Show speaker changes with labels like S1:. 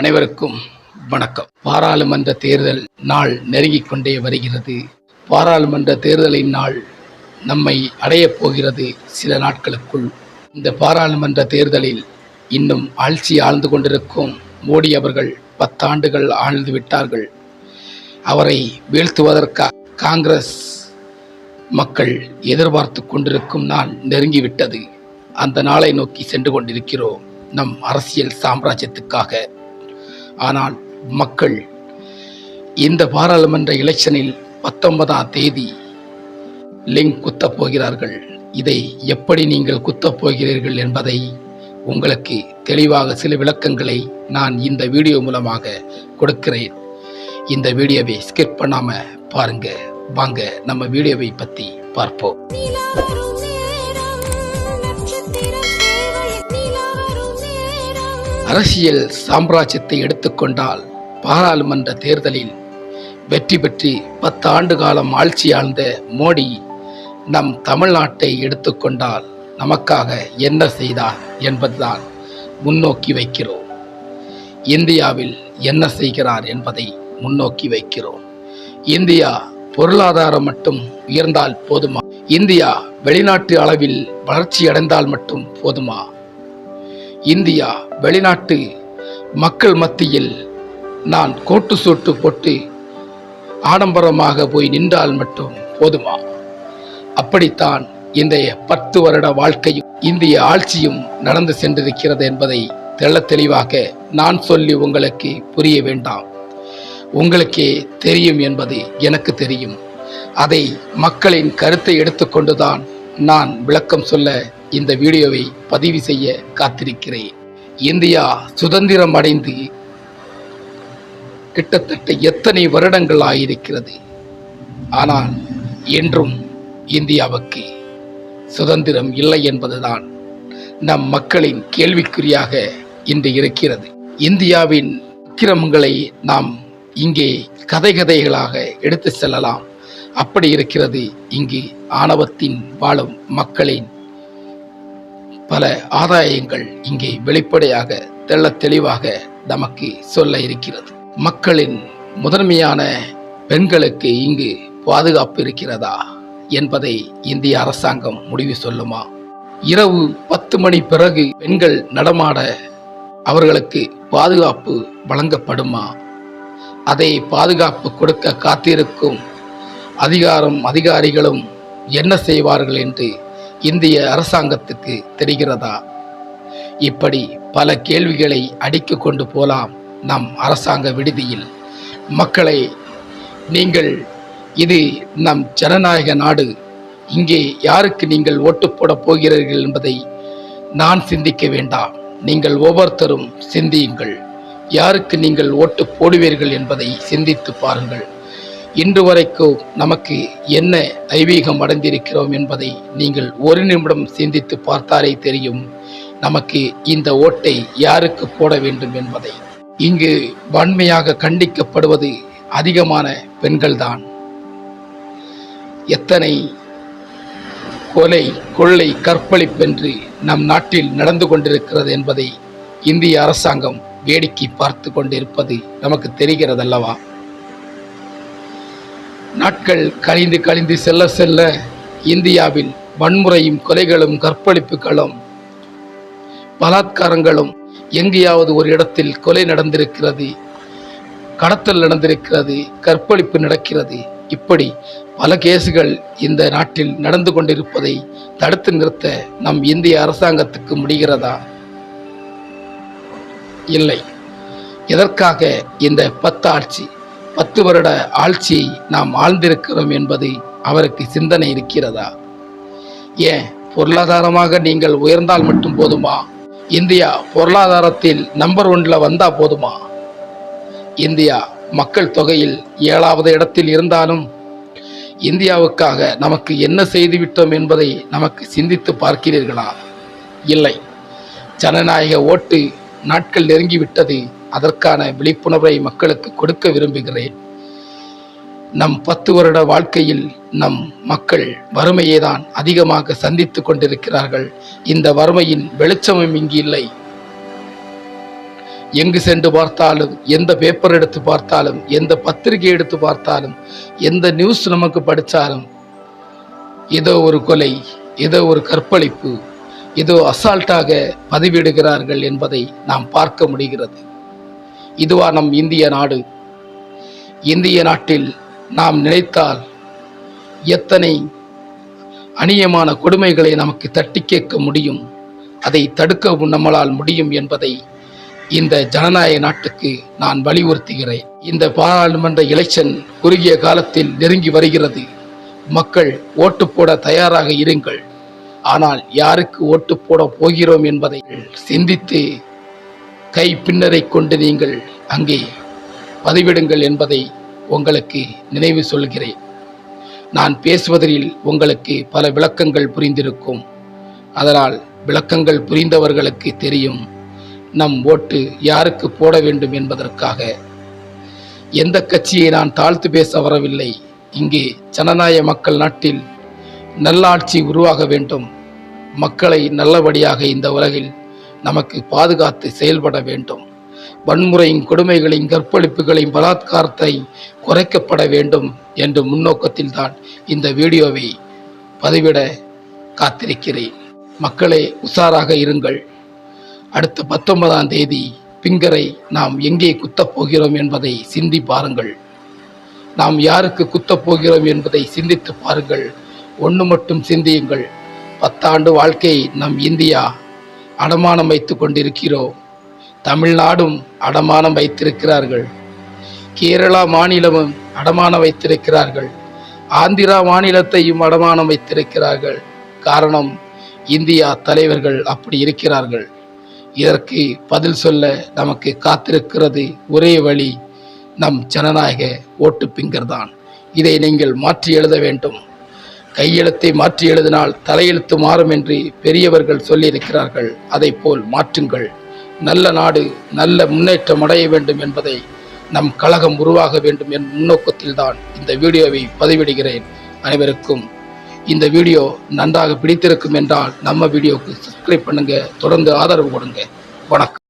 S1: அனைவருக்கும் வணக்கம். பாராளுமன்ற தேர்தல் நாள் நெருங்கிக் கொண்டே வருகிறது. பாராளுமன்ற தேர்தலின் நாள் நம்மை அடையப் போகிறது சில நாட்களுக்குள். இந்த பாராளுமன்ற தேர்தலில் இன்னும் ஆட்சி ஆழ்ந்து கொண்டிருக்கும் மோடி அவர்கள் 10 ஆண்டுகள் ஆழ்ந்து விட்டார்கள். அவரை வீழ்த்துவதற்காக காங்கிரஸ் மக்கள் எதிர்பார்த்து கொண்டிருக்கும் நாள் நெருங்கிவிட்டது. அந்த நாளை நோக்கி சென்று கொண்டிருக்கிறோம் நம் அரசியல் சாம்ராஜ்யத்துக்காக. ஆனால் மக்கள் இந்த பாராளுமன்ற எலெக்ஷனில் 19ஆம் தேதி லிங்க் குத்தப் போகிறார்கள். இதை எப்படி நீங்கள் குத்தப் போகிறீர்கள் என்பதை உங்களுக்கு தெளிவாக சில விளக்கங்களை நான் இந்த வீடியோ மூலமாக கொடுக்கிறேன். இந்த வீடியோவை ஸ்கிப் பண்ணாம பாருங்க. வாங்க நம்ம வீடியோவை பத்தி பார்ப்போம். அரசியல் சாம்ராஜ்யத்தை எடுத்துக்கொண்டால் பாராளுமன்ற தேர்தலில் வெற்றி பெற்று 10 ஆண்டு காலம் ஆட்சி ஆழ்ந்த மோடி நம் தமிழ்நாட்டை எடுத்துக்கொண்டால் நமக்காக என்ன செய்தார் என்பதுதான் முன்னோக்கி வைக்கிறோம். இந்தியாவில் என்ன செய்கிறார் என்பதை முன்னோக்கி வைக்கிறோம். இந்தியா பொருளாதாரம் மட்டும் உயர்ந்தால் போதுமா? இந்தியா வெளிநாட்டு அளவில் வளர்ச்சி அடைந்தால் மட்டும் போதுமா? இந்தியா வெளிநாட்டு மக்கள் மத்தியில் நான் கோட்டு சூட்டு போட்டு ஆடம்பரமாக போய் நின்றால் மட்டும் போதுமா? அப்படித்தான் இன்றைய 10 வருட வாழ்க்கையும் இந்திய ஆட்சியும் நடந்து சென்றிருக்கிறது என்பதை தெள்ளத் தெளிவாக நான் சொல்லி உங்களுக்கு புரிய வேண்டாம். உங்களுக்கே தெரியும் என்பது எனக்கு தெரியும். அதை மக்களின் கருத்தை எடுத்துக்கொண்டுதான் நான் விளக்கம் சொல்ல இந்த வீடியோவை பதிவு செய்ய காத்திருக்கிறேன். இந்தியா சுதந்திரம் அடைந்து கிட்டத்தட்ட எத்தனை வருடங்கள் ஆயிருக்கிறது. ஆனால் என்றும் இந்தியாவுக்கு சுதந்திரம் இல்லை என்பதுதான் நம் மக்களின் கேள்விக்குறியாக இன்று இருக்கிறது. இந்தியாவின் அக்கிரமங்களை நாம் இங்கே கதைகளாக எடுத்து செல்லலாம். அப்படி இருக்கிறது இங்கு ஆணவத்தின் வாழும் மக்களின் பல ஆதாயங்கள் இங்கே வெளிப்படையாக தெள்ளத் தெளிவாக நமக்கு சொல்ல இருக்கிறது. மக்களின் முதன்மையான பெண்களுக்கு இங்கு பாதுகாப்பு இருக்கிறதா என்பதை இந்திய அரசாங்கம் முடிவு சொல்லுமா? இரவு 10 மணி பிறகு பெண்கள் நடமாட அவர்களுக்கு பாதுகாப்பு வழங்கப்படுமா? அதை பாதுகாப்பு கொடுக்க காத்திருக்கும் அதிகாரிகளும் என்ன செய்வார்கள் என்று இந்திய அரசாங்கத்துக்கு தெரிகிறதா? இப்படி பல கேள்விகளை அடுக்கி கொண்டு போலாம் நம் அரசாங்க விடுதியில். மக்களை, நீங்கள் இது நம் ஜனநாயக நாடு, இங்கே யாருக்கு நீங்கள் ஓட்டு போட போகிறீர்கள் என்பதை நான் சிந்திக்க வேண்டாம். நீங்கள் ஒவ்வொருத்தரும் சிந்தியுங்கள். யாருக்கு நீங்கள் ஓட்டு போடுவீர்கள் என்பதை சிந்தித்து பாருங்கள். இன்று வரைக்கும் நமக்கு என்ன ஐவீகம் அடைந்திருக்கிறோம் என்பதை நீங்கள் ஒரு நிமிடம் சிந்தித்து பார்த்தாலே தெரியும் நமக்கு இந்த ஓட்டை யாருக்கு போட வேண்டும் என்பதை. இங்கு வன்மையாக கண்டிக்கப்படுவது அதிகமான பெண்கள்தான். எத்தனை கொலை, கொள்ளை, கற்பழிப்பென்று நம் நாட்டில் நடந்து கொண்டிருக்கிறது என்பதை இந்திய அரசாங்கம் வேடிக்கை பார்த்து கொண்டிருப்பது நமக்கு தெரிகிறதல்லவா? நாட்கள் கழிந்து செல்ல செல்ல இந்தியாவில் வன்முறையும் கொலைகளும் கற்பழிப்புகளும் பலாத்காரங்களும், எங்கேயாவது ஒரு இடத்தில் கொலை நடந்திருக்கிறது, கடத்தல் நடந்திருக்கிறது, கற்பழிப்பு நடக்கிறது. இப்படி பல கேசுகள் இந்த நாட்டில் நடந்து கொண்டிருப்பதை தடுத்து நிறுத்த நம் இந்திய அரசாங்கத்துக்கு முடிகிறதா? இல்லை. எதற்காக இந்த 10 வருட ஆட்சியை நாம் ஆழ்ந்திருக்கிறோம் என்பது அவருக்கு சிந்தனை இருக்கிறதா? ஏன் பொருளாதாரமாக நீங்கள் உயர்ந்தால் மட்டும் போதுமா? இந்தியா பொருளாதாரத்தில் நம்பர் 1ல வந்தா போதுமா? இந்தியா மக்கள் தொகையில் 7வது இடத்தில் இருந்தாலும் இந்தியாவுக்காக நமக்கு என்ன செய்துவிட்டோம் என்பதை நமக்கு சிந்தித்து பார்க்கிறீர்களா? இல்லை. ஜனநாயக ஓட்டு நாட்கள் நெருங்கிவிட்டது. அதற்கான விழிப்புணர்வை மக்களுக்கு கொடுக்க விரும்புகிறேன். நம் 10 வருட வாழ்க்கையில் நம் மக்கள் வறுமையை தான் அதிகமாக சந்தித்து கொண்டிருக்கிறார்கள். இந்த வறுமையின் வெளிச்சமும் இங்கு இல்லை. எங்கு சென்று பார்த்தாலும், எந்த பேப்பர் எடுத்து பார்த்தாலும், எந்த பத்திரிகை எடுத்து பார்த்தாலும், எந்த நியூஸ் நமக்கு படித்தாலும் ஏதோ ஒரு கொலை, ஏதோ ஒரு கற்பழிப்பு, ஏதோ அசால்ட்டாக பதிவிடுகிறார்கள் என்பதை நாம் பார்க்க முடிகிறது. இதுவா நம் இந்திய நாடு? இந்திய நாட்டில் நாம் நினைத்தால் எத்தனை அநியமான கொடுமைகளை நமக்கு தட்டி கேட்க முடியும், அதை தடுக்கவும் நம்மளால் முடியும் என்பதை இந்த ஜனநாயக நாட்டுக்கு நான் வலியுறுத்துகிறேன். இந்த பாராளுமன்ற எலெக்ஷன் குறுகிய காலத்தில் நெருங்கி வருகிறது. மக்கள் ஓட்டு போட தயாராக இருங்கள். ஆனால் யாருக்கு ஓட்டு போட போகிறோம் என்பதை சிந்தித்து கை பின்னரை கொண்டு நீங்கள் அங்கே பதிவிடுங்கள் என்பதை உங்களுக்கு நினைவு சொல்கிறேன். நான் பேசுவதில் உங்களுக்கு பல விளக்கங்கள் புரிந்திருக்கும். அதனால் விளக்கங்கள் புரிந்தவர்களுக்கு தெரியும் நம் ஓட்டு யாருக்கு போட வேண்டும் என்பதற்காக. எந்த கட்சியை நான் தாழ்த்து பேச வரவில்லை. இங்கே ஜனநாயக மக்கள் நாட்டில் நல்லாட்சி உருவாக வேண்டும். மக்களை நல்லபடியாக இந்த உலகில் நமக்கு பாதுகாத்து செயல்பட வேண்டும். வன்முறையின் கொடுமைகளையும் கற்பழிப்புகளையும் பலாத்காரத்தை குறைக்கப்பட வேண்டும் என்ற முன்னோக்கத்தில் தான் இந்த வீடியோவை பதிவிட காத்திருக்கிறேன். மக்களே, உஷாராக இருங்கள். அடுத்த 19ஆம் தேதி பிங்கரை நாம் எங்கே குத்தப் போகிறோம் என்பதை சிந்தி பாருங்கள். நாம் யாருக்கு குத்தப் போகிறோம் என்பதை சிந்தித்து பாருங்கள். ஒன்று மட்டும் சிந்தியுங்கள். 10 ஆண்டு வாழ்க்கை நம் இந்தியா அடமானம் வைத்து கொண்டிருக்கிறோம். தமிழ்நாடும் அடமானம் வைத்திருக்கிறார்கள். கேரளா மாநிலமும் அடமானம் வைத்திருக்கிறார்கள். ஆந்திரா மாநிலத்தையும் அடமானம் வைத்திருக்கிறார்கள். காரணம், இந்தியா தலைவர்கள் அப்படி இருக்கிறார்கள். இதற்கு பதில் சொல்ல நமக்கு காத்திருக்கிறது ஒரே வழி, நம் ஜனநாயக ஓட்டு பிங்கர் தான். இதை நீங்கள் மாற்றி எழுத வேண்டும். கையெழுத்தை மாற்றி எழுதினால் தலையெழுத்து மாறும் என்று பெரியவர்கள் சொல்லியிருக்கிறார்கள். அதை போல் மாற்றுங்கள். நல்ல நாடு, நல்ல முன்னேற்றம் அடைய வேண்டும் என்பதை நம் கழகம் உருவாக வேண்டும் என் முன்னோக்கத்தில் தான் இந்த வீடியோவை பதிவிடுகிறேன். அனைவருக்கும் இந்த வீடியோ நன்றாக பிடித்திருக்கும் என்றால் நம்ம வீடியோவுக்கு சப்ஸ்கிரைப் பண்ணுங்க, தொடர்ந்து ஆதரவு கொடுங்க. வணக்கம்.